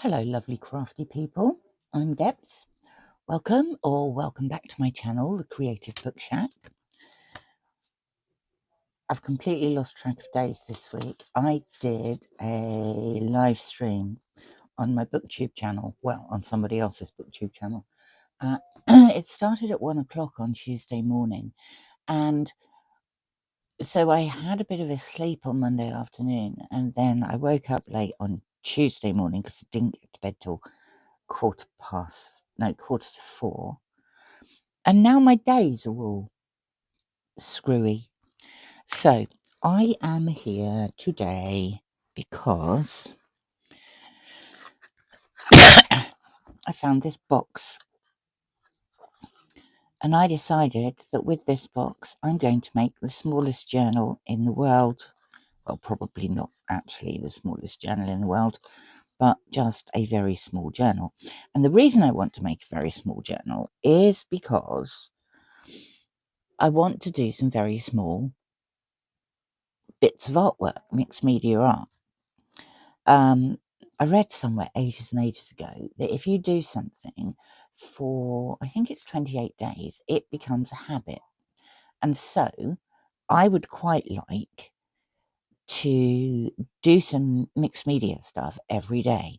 Hello, lovely crafty people. I'm Debs. Welcome back to my channel, The Creative Book Shack. I've completely lost track of days this week. I did a live stream on my BookTube channel, well, on somebody else's BookTube channel. It started at 1 o'clock on Tuesday morning, and so I had a bit of a sleep on Monday afternoon, and then I woke up late on Tuesday morning because I didn't get to bed till quarter to 4. And now my days are all screwy. So I am here today because I found this box. And I decided that with this box, I'm going to make the smallest journal in the world. Well, probably not actually the smallest journal in the world, but just a very small journal. And the reason I want to make a very small journal is because I want to do some very small bits of artwork, mixed media art. I read somewhere ages and ages ago that if you do something for, I think it's 28 days, it becomes a habit. And so I would quite like to do some mixed media stuff every day.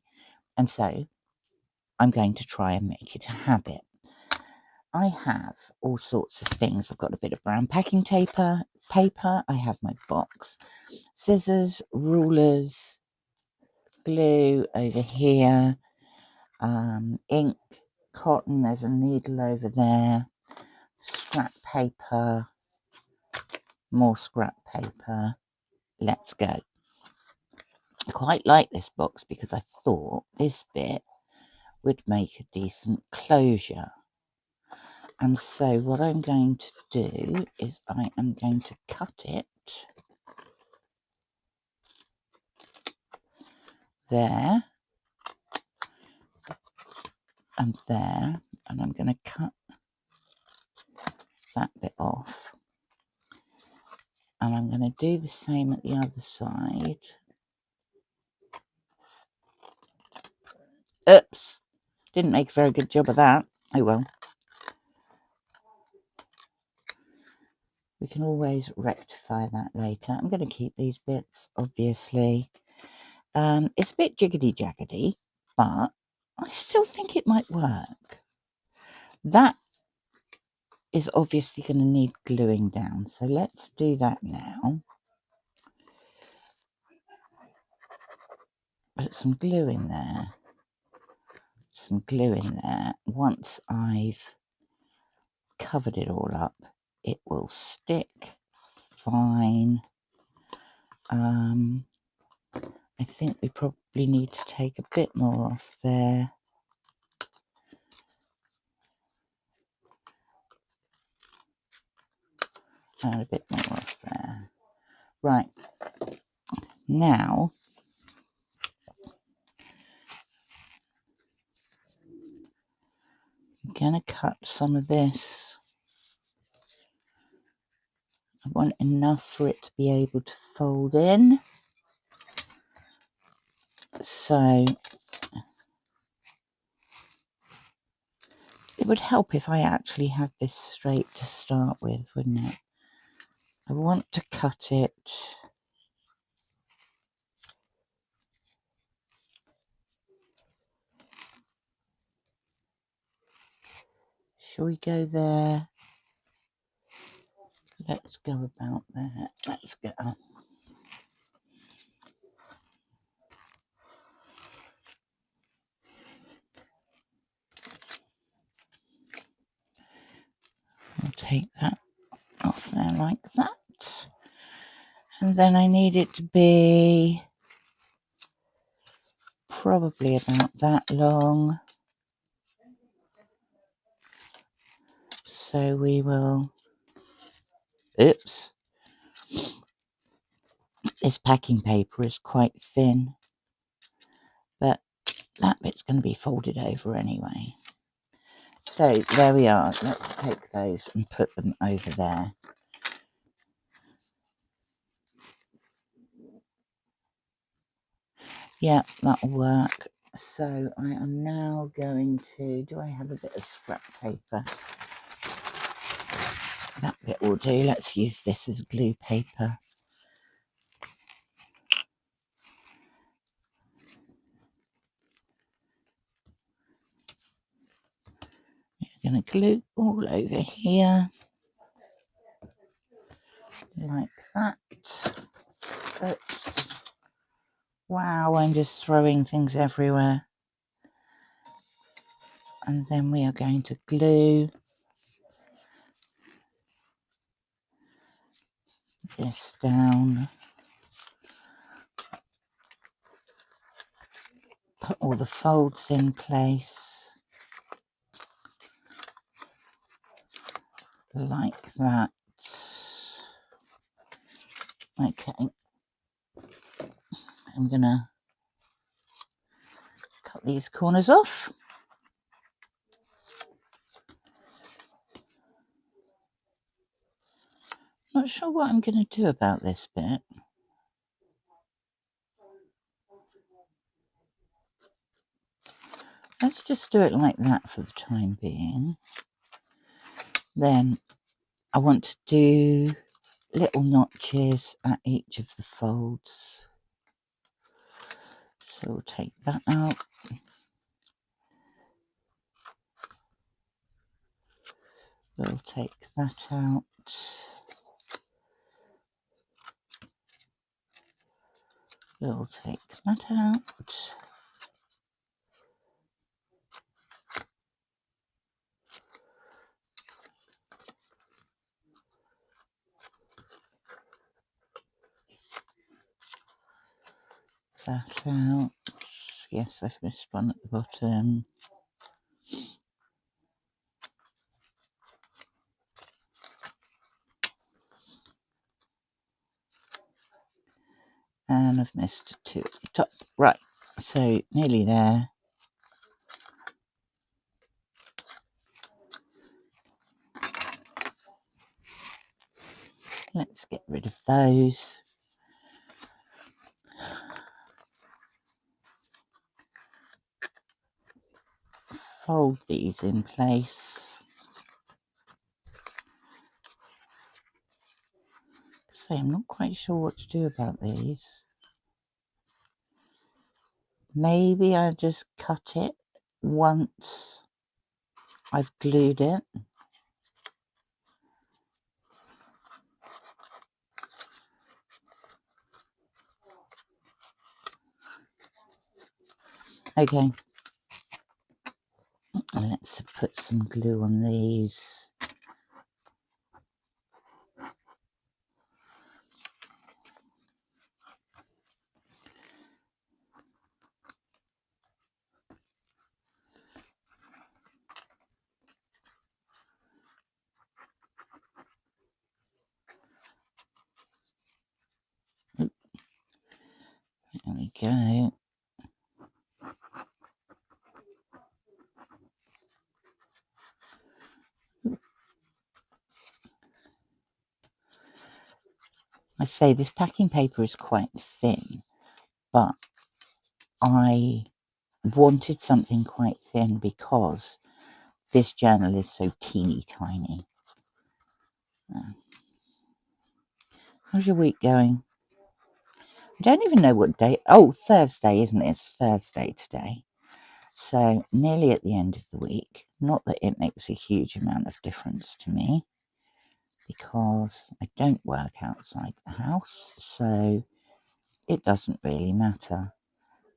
And so I'm going to try and make it a habit. I have all sorts of things. I've got a bit of brown packing paper. I have my box, scissors, rulers, glue over here, ink, cotton, there's a needle over there, scrap paper, more scrap paper. Let's go. I quite like this box because I thought this bit would make a decent closure. And so what I'm going to do is I am going to cut it there and there, and I'm going to cut that bit off, and I'm going to do the same at the other side. Oops, didn't make a very good job of that. Oh well, we can always rectify that later. I'm going to keep these bits, obviously. It's a bit jiggedy jaggedy, but I still think it might work. That is obviously going to need gluing down, so let's do that now. Put some glue in there. Once I've covered it all up, it will stick fine. I think we probably need to take a bit more off there. And a bit more off there. Right. Now, I'm going to cut some of this. I want enough for it to be able to fold in. So it would help if I actually had this straight to start with, wouldn't it? I want to cut it shall we go there? Let's go about there. Let's go. I'll take that off there like that. And then I need it to be probably about that long. So we will, oops, this packing paper is quite thin, but that bit's going to be folded over anyway. So there we are. Let's take those and put them over there. Yeah, that'll work. So I am now going to, do I have a bit of scrap paper? That bit will do. Let's use this as glue paper. I'm going to glue all over here. Like that. Oops. Wow, I'm just throwing things everywhere. And then we are going to glue this down. Put all the folds in place. Like that. Okay. I'm going to cut these corners off. Not sure what I'm going to do about this bit. Let's just do it like that for the time being. Then I want to do little notches at each of the folds. So we'll take that out. We'll take that out. We'll take that out. That out. Yes, I've missed one at the bottom. And I've missed two at the top. Right, so nearly there. Let's get rid of those. Fold these in place. So I'm not quite sure what to do about these. Maybe I just cut it once I've glued it. Okay. And let's put some glue on these. There we go. I say this packing paper is quite thin, but I wanted something quite thin because this journal is so teeny tiny. How's your week going? I don't even know what day. Oh, Thursday, isn't it? It's Thursday today. So nearly at the end of the week. Not that it makes a huge amount of difference to me because I don't work outside the house. So it doesn't really matter.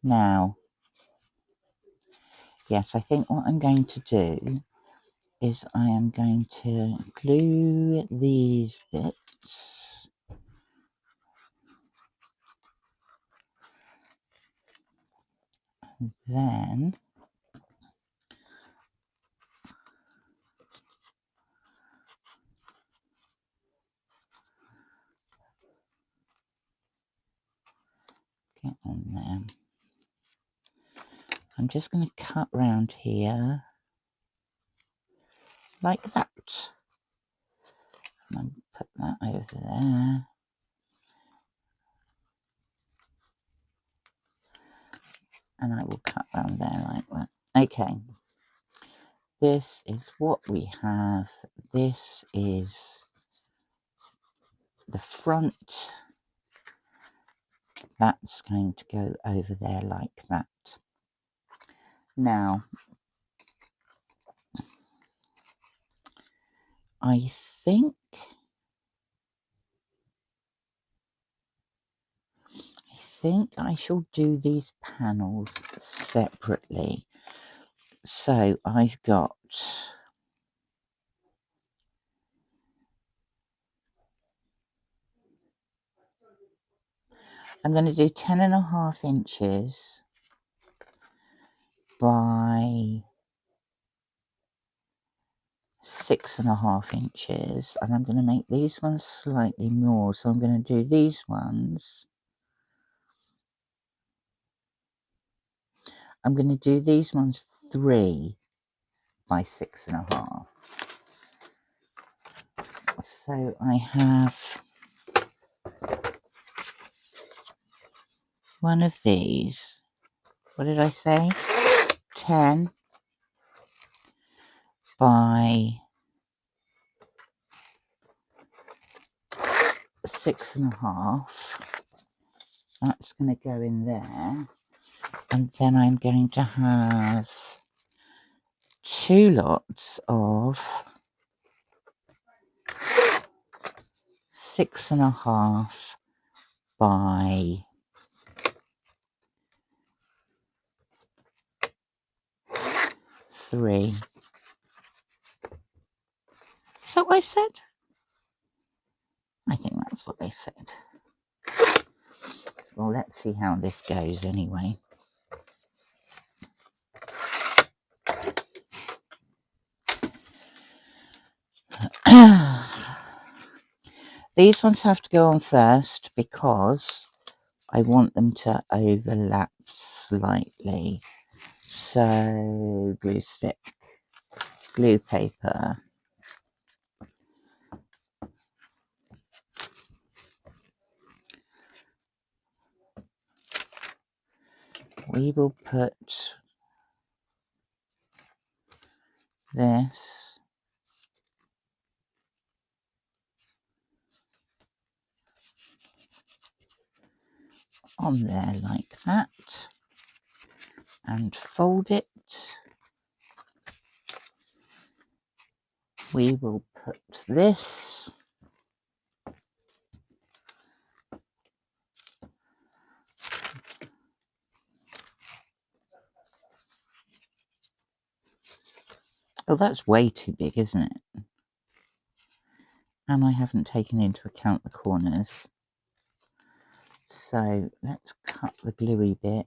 Now, yes, I think what I'm going to do is I am going to glue these bits. And then get on there. I'm just going to cut round here like that. And I'll put that over there. and I will cut around there like that. Okay, this is what we have. This is the front. That's going to go over there like that. Now, I think I shall do these panels separately. So I'm going to do 10.5 inches by 6.5 inches, and I'm going to make these ones slightly more. So I'm going to do these ones. I'm going to do these ones 3 by 6.5. So I have one of these. What did I say? 10 by 6.5. That's going to go in there. And then I'm going to have 2 lots of 6.5 by 3. Is that what I said? I think that's what they said. Well, let's see how this goes anyway. These ones have to go on first because I want them to overlap slightly. So, glue stick, glue paper. We will put this on there like that and fold it. We will put this oh, that's way too big, isn't it? And I haven't taken into account the corners. So let's cut the gluey bit.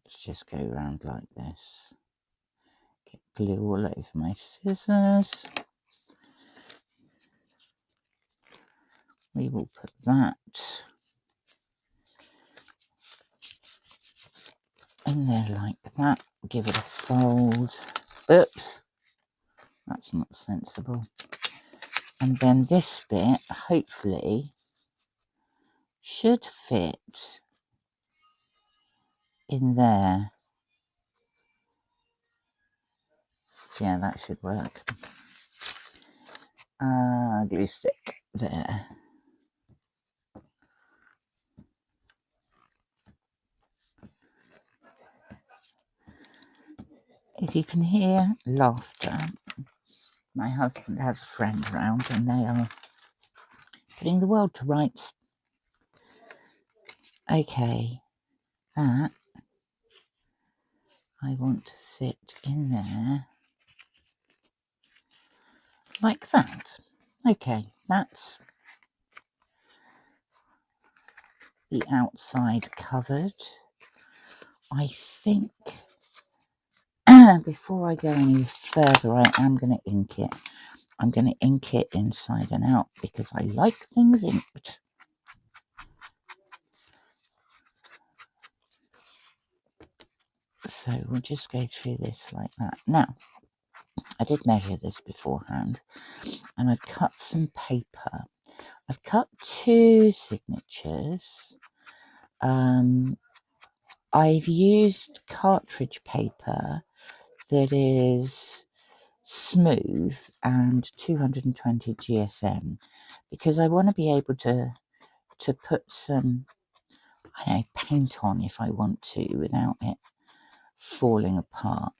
Let's just go around like this. Get glue all over my scissors. We will put that in there like that. Give it a fold. Oops, that's not sensible. And then this bit, hopefully, should fit in there. Yeah, that should work. Glue stick there. If you can hear laughter, my husband has a friend round and they are putting the world to rights. Okay, that I want to sit in there like that. Okay, that's the outside covered. I think before I go any further, I am going to ink it. I'm going to ink it inside and out because I like things inked. So we'll just go through this like that. Now, I did measure this beforehand and I've cut some paper. I've cut 2 signatures I've used cartridge paper that is smooth and 220 GSM because I want to be able to put some paint on if I want to without it falling apart.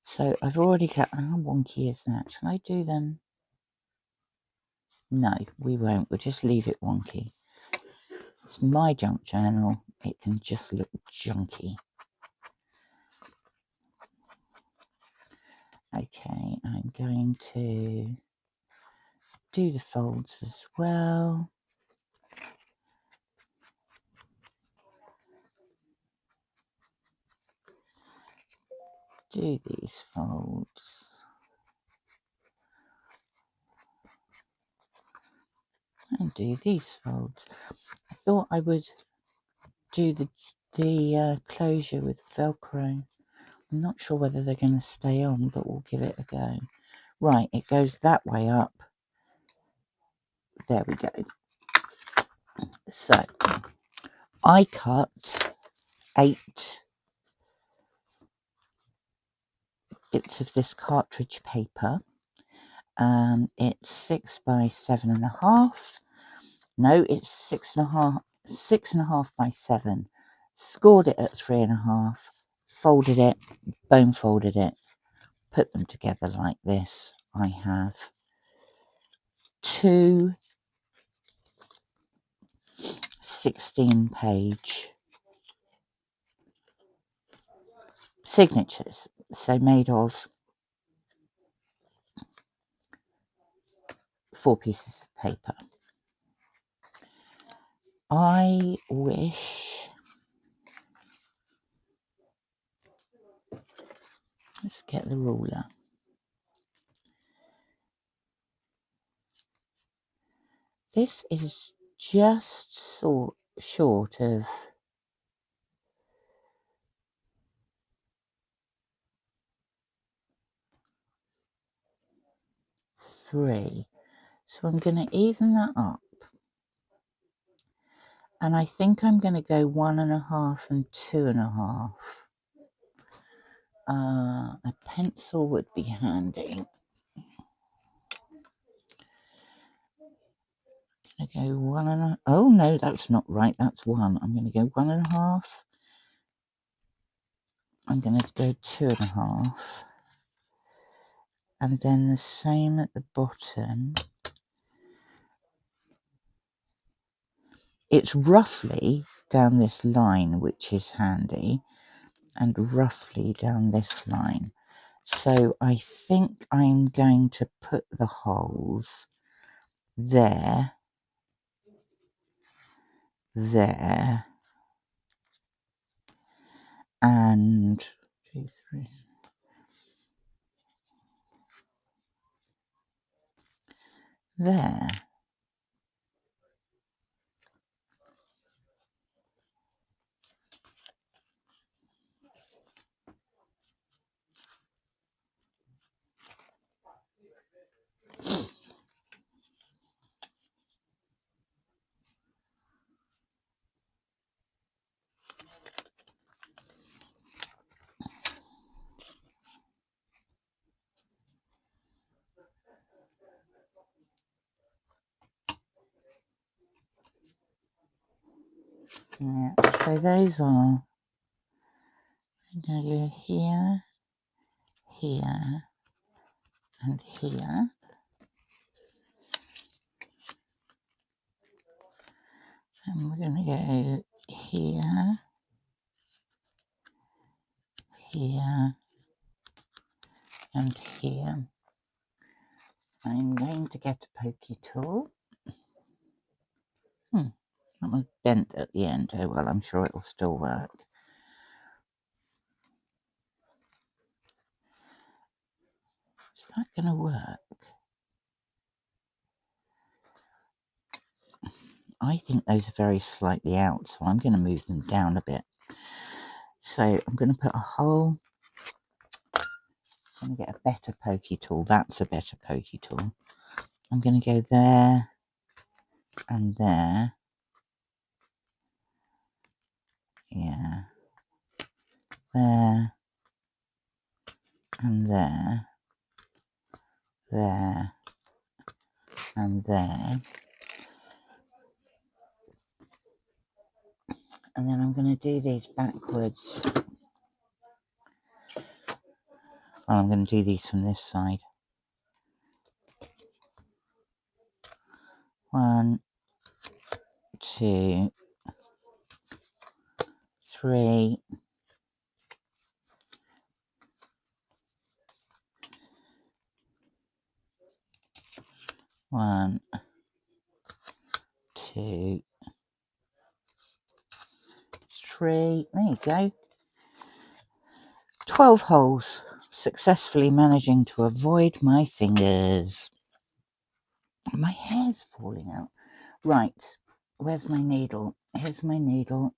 So I've already got, how wonky is that? Shall I do them? No, we won't. We'll just leave it wonky. It's my junk journal. It can just look junky. Okay, I'm going to do the folds as well. Do these folds. And do these folds. I thought I would do the closure with Velcro. I'm not sure whether they're going to stay on, but we'll give it a go. Right, it goes that way up. There we go. So, I cut 8 bits of this cartridge paper. It's 6 by 7.5. No, it's 6.5 by 7. Scored it at 3.5. Folded it, bone folded it, put them together like this. I have 2 16-page signatures, so made of 4 pieces of paper. I wish, let's get the ruler. This is just short of 3. So I'm going to even that up. And I think I'm going to go 1.5 and 2.5. A pencil would be handy. I go 1.5. Oh no, that's not right. That's 1. I'm going to go 1.5. I'm going to go 2.5. And then the same at the bottom. It's roughly down this line, which is handy, and roughly down this line. So I think I'm going to put the holes there, there, and 2, 3. There. Yeah, so those are, I'm going to go here, here, and here. And we're going to go here, here, and here. I'm going to get a pokey tool. That was bent at the end. Oh well, I'm sure it will still work. Is that going to work? I think those are very slightly out, so I'm going to move them down a bit. So I'm going to put a hole. I'm going to get a better pokey tool. That's a better pokey tool. I'm going to go there and there. Yeah. There. And there. There. And there. And then I'm going to do these backwards. Well, I'm going to do these from this side. 1, 2, 3. 1, 2, 3. There you go. 12 holes. Successfully managing to avoid my fingers. My hair's falling out. Right. Where's my needle? Here's my needle.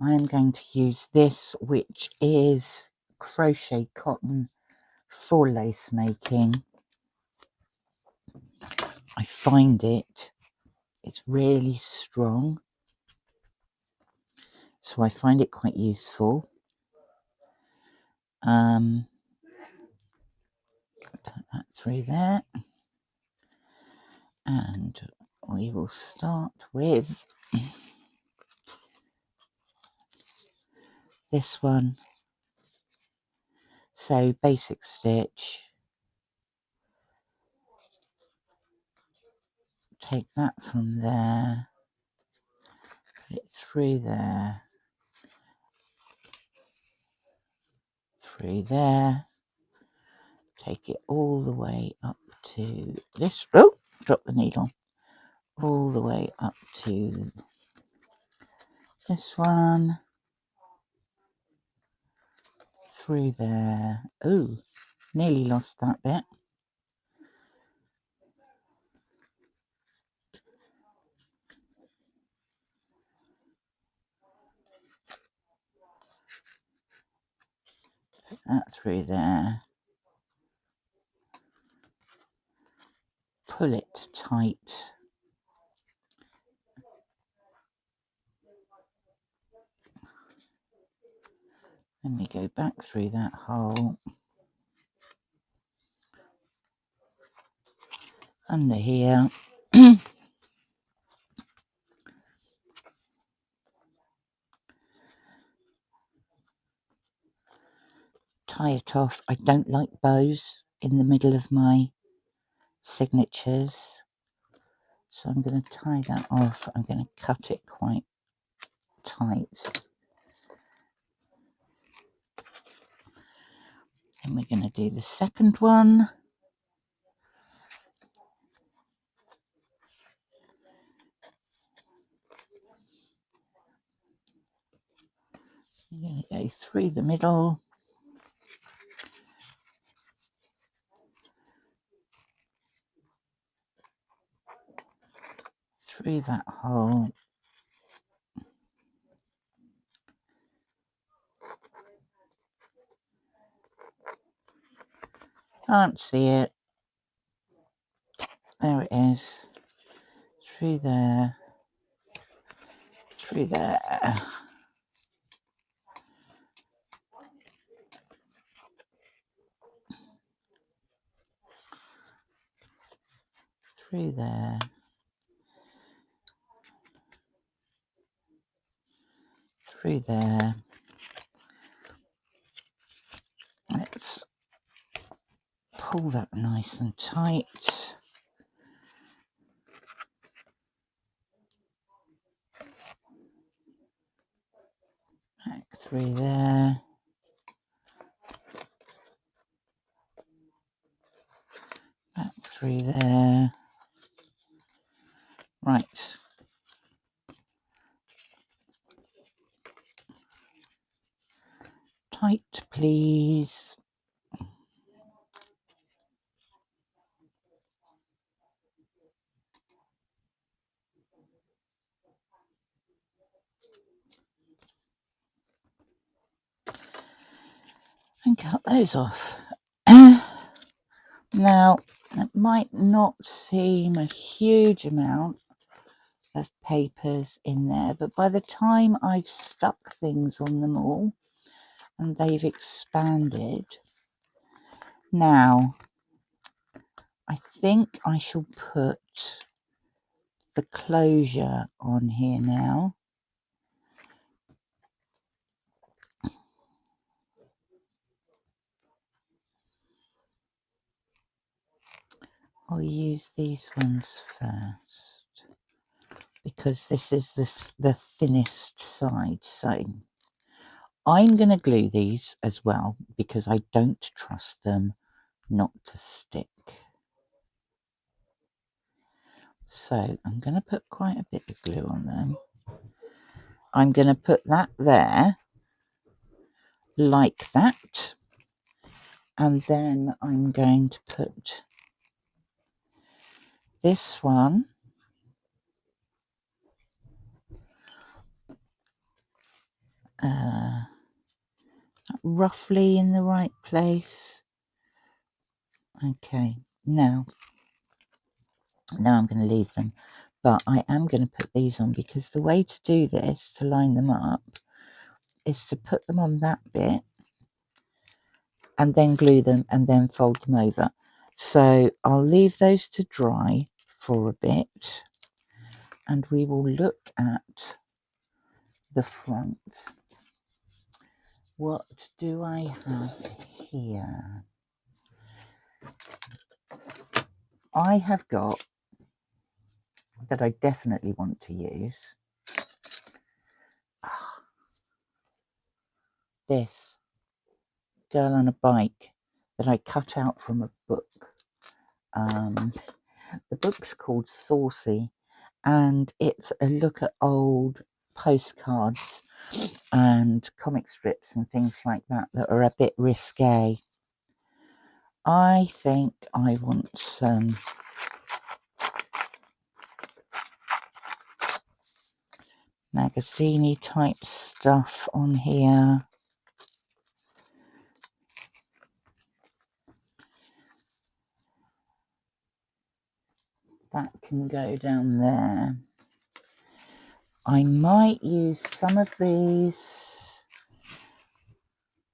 I am going to use this, which is crochet cotton for lace making. I find it's really strong, so I find it quite useful. Put that through there, and we will start with this one. So basic stitch, take that from there, put it through there, through there, take it all the way up to this. Oh, drop the needle. All the way up to this one, through there. Oh, nearly lost that bit. Put that through there. Pull it tight. Then we go back through that hole. Under here. Tie it off. I don't like bows in the middle of my signatures, so I'm going to tie that off. I'm going to cut it quite tight, and we're going to do the second one. We're going to go through the middle, through that hole, can't see it, there it is, through there, through there, through there, through there. Let's pull that nice and tight. Back through there. Back through there. Right. Tight, please. And cut those off. Now, it might not seem a huge amount, of papers in there, but by the time I've stuck things on them all and they've expanded, now I think I shall put the closure on here now. I'll use these ones first because this is the thinnest side, so I'm going to glue these as well because I don't trust them not to stick. So I'm going to put quite a bit of glue on them. I'm going to put that there like that, and then I'm going to put this one roughly in the right place. Okay, now I'm going to leave them, but I am going to put these on because the way to do this, to line them up, is to put them on that bit and then glue them and then fold them over. So I'll leave those to dry for a bit and we will look at the front. What do I have here? I have got, that I definitely want to use, this Girl on a Bike that I cut out from a book. The book's called Saucy, and it's a look at old postcards and comic strips and things like that that are a bit risque. I think I want some magazine-y type stuff on here. That can go down there. I might use some of these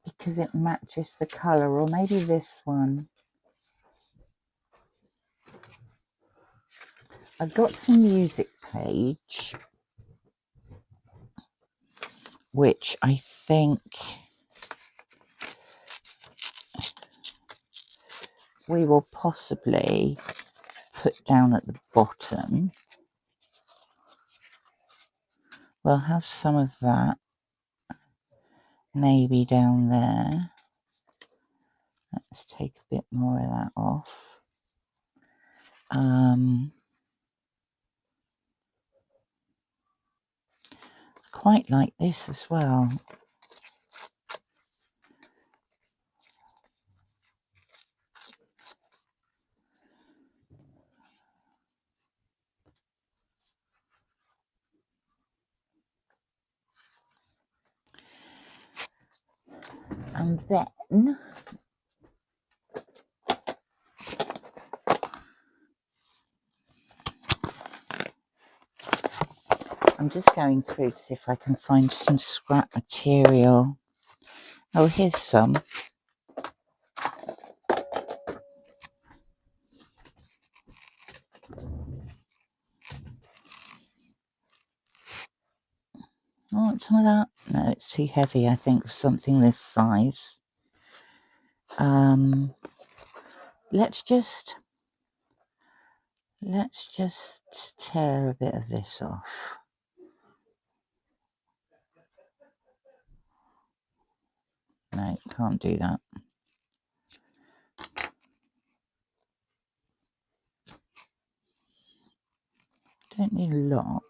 because it matches the colour, or maybe this one. I've got some music page, which I think we will possibly put down at the bottom. We'll have some of that maybe down there. Let's take a bit more of that off. Quite like this as well. And then I'm just going through to see if I can find some scrap material. Oh, here's some. Oh, want some of that? No, it's too heavy, I think, for something this size. Let's just tear a bit of this off. No, can't do that. Don't need a lot.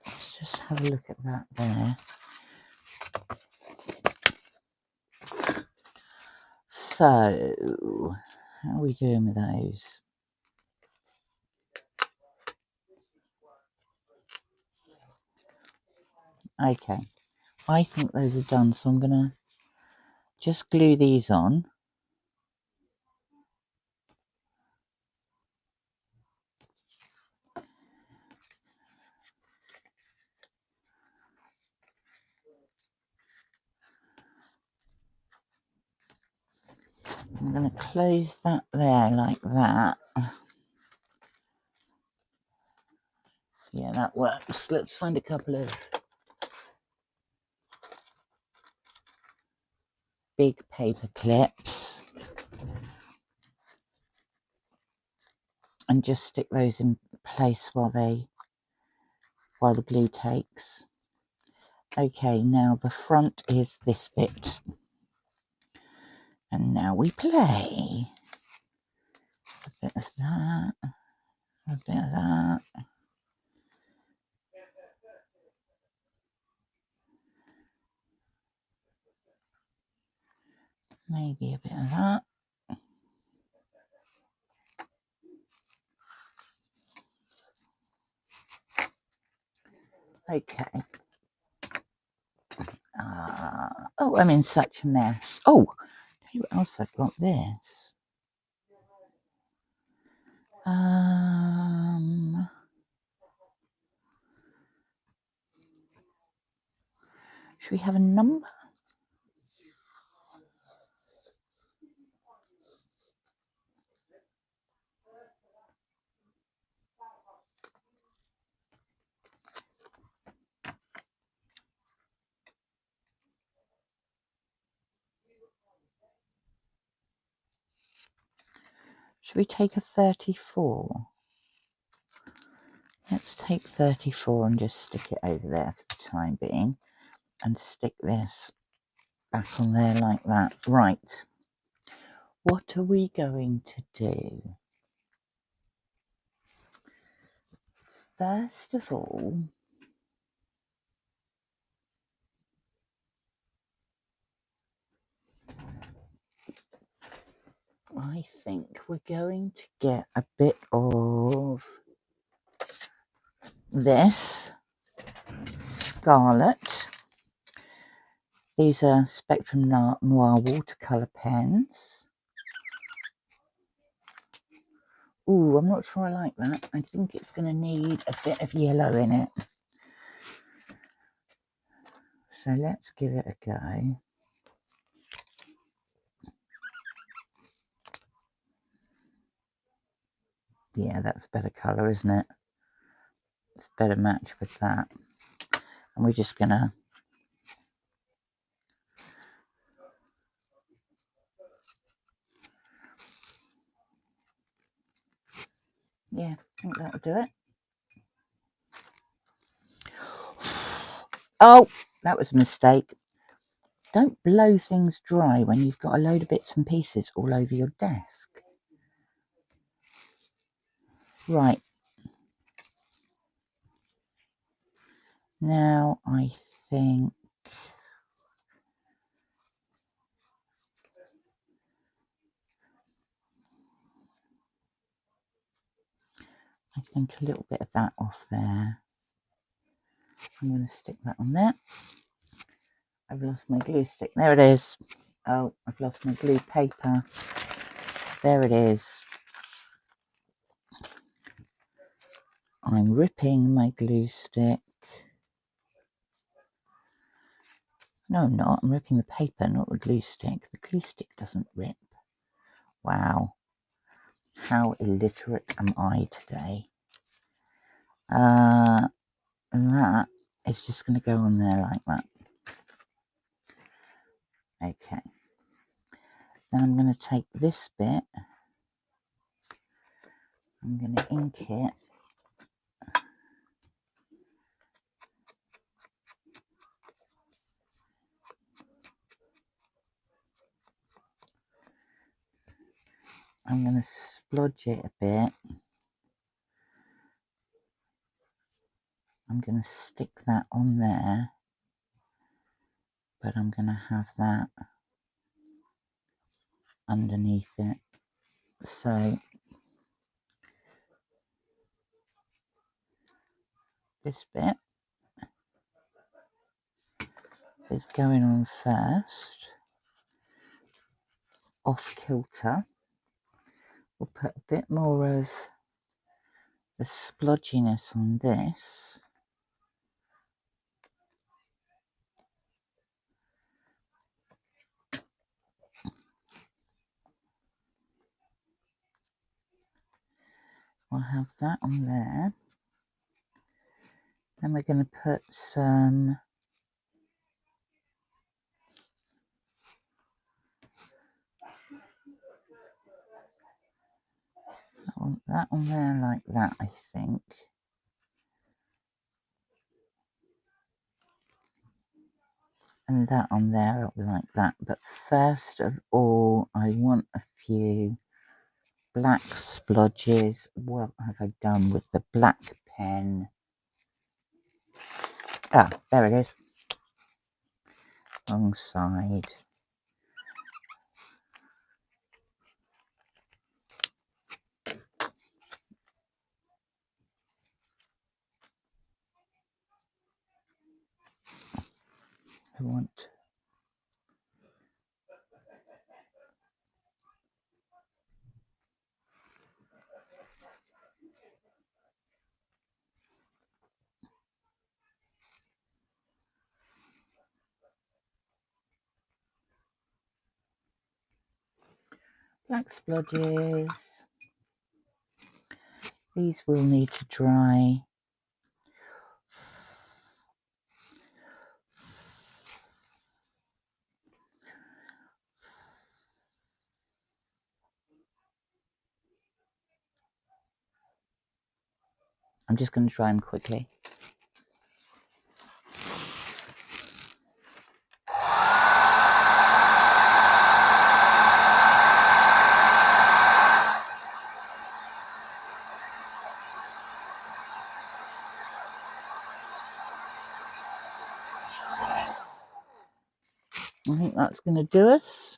Let's just have a look at that there. So, how are we doing with those? Okay, I think those are done, so I'm going to just glue these on. I'm going to close that there like that. Yeah, that works. Let's find a couple of big paper clips and just stick those in place while the glue takes. Okay, now the front is this bit. And now we play. A bit of that, a bit of that. Maybe a bit of that. Okay. Oh, I'm in such a mess. Oh, tell you what else I've got this. Should we have a number? Should we take a 34? Let's take 34 and just stick it over there for the time being. And stick this back on there like that. Right. What are we going to do? First of all, I think we're going to get a bit of this scarlet. These are Spectrum Noir watercolour pens. Ooh, I'm not sure I like that. I think it's going to need a bit of yellow in it. So let's give it a go. Yeah, that's a better colour, isn't it? It's a better match with that. And we're just going to yeah, I think that'll do it. Oh, that was a mistake. Don't blow things dry when you've got a load of bits and pieces all over your desk. Right. Now I think a little bit of that off there. I'm going to stick that on there. I've lost my glue stick. There it is. Oh, I've lost my glue paper. There it is. I'm ripping my glue stick. No, I'm not. I'm ripping the paper, not the glue stick. The glue stick doesn't rip. Wow. How illiterate am I today? And that is just going to go on there like that. Okay. Then I'm going to take this bit. I'm going to ink it. I'm going to splodge it a bit. I'm going to stick that on there, but I'm going to have that underneath it. So this bit is going on first. off kilter. We'll put a bit more of the splodginess on this. We'll have that on there. Then we're going to put some that on there like that, I think. And that on there like that. But first of all, I want a few black splodges. What have I done with the black pen? Ah, there it is. Wrong side. I want black splodges. These will need to dry. I'm just going to dry them quickly. I think that's going to do us.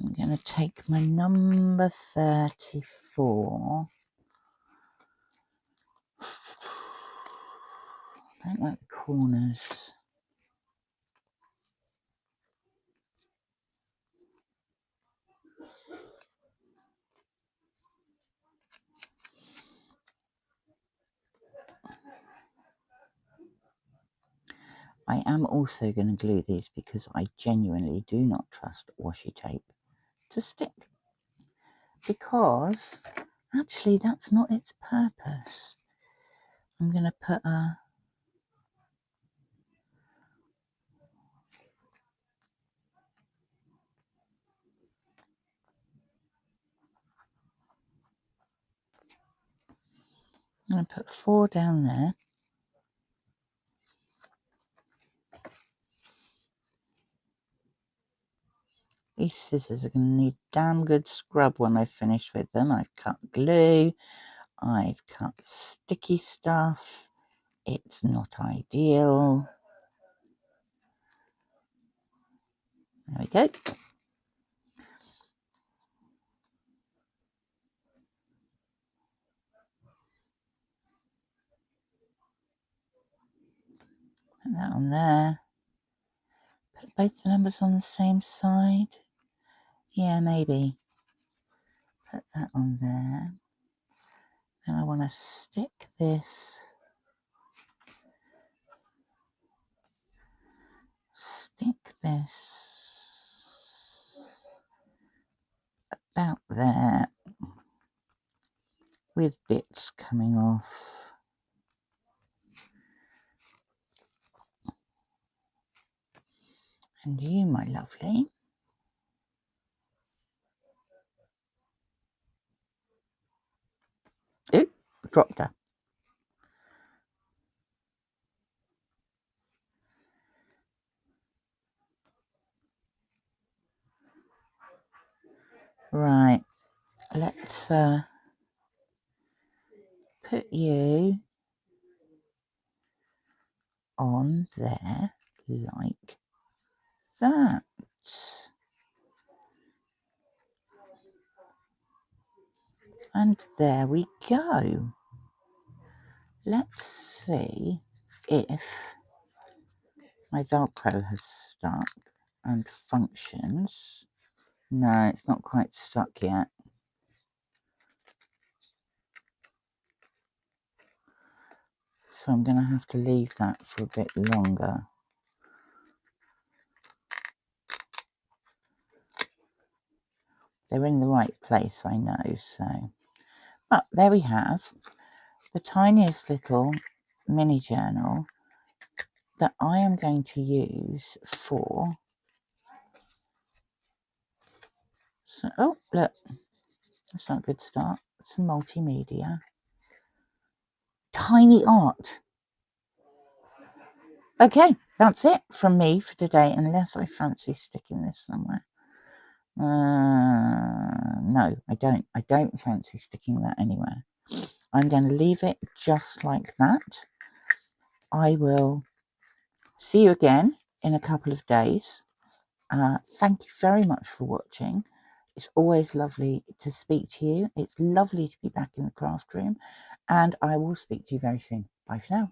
I'm going to take my number 34. I don't like the corners. I am also going to glue these because I genuinely do not trust washi tape to stick. Because actually that's not its purpose. I'm going to put a I'm going to put 4 down there. These scissors are going to need damn good scrub when I finish with them. I've cut glue. I've cut sticky stuff. It's not ideal. There we go. Put that on there. Put both the numbers on the same side. Yeah, maybe. Put that on there. And I want to stick this. Stick this about there with bits coming off. And you, my lovely, ooh, dropped her. Right, let's put you on there like that. And there we go. Let's see if My Velcro has stuck and functions. No, it's not quite stuck yet. So I'm going to have to leave that for a bit longer. They're in the right place, I know, so. But there we have the tiniest little mini journal that I am going to use for. So, oh, look, that's not a good start. Some multimedia. Tiny art. Okay, that's it from me for today, unless I fancy sticking this somewhere. No, I don't. I don't fancy sticking that anywhere. I'm going to leave it just like that. I will see you again in a couple of days. Thank you very much for watching. It's always lovely to speak to you. It's lovely to be back in the craft room, and I will speak to you very soon. Bye for now.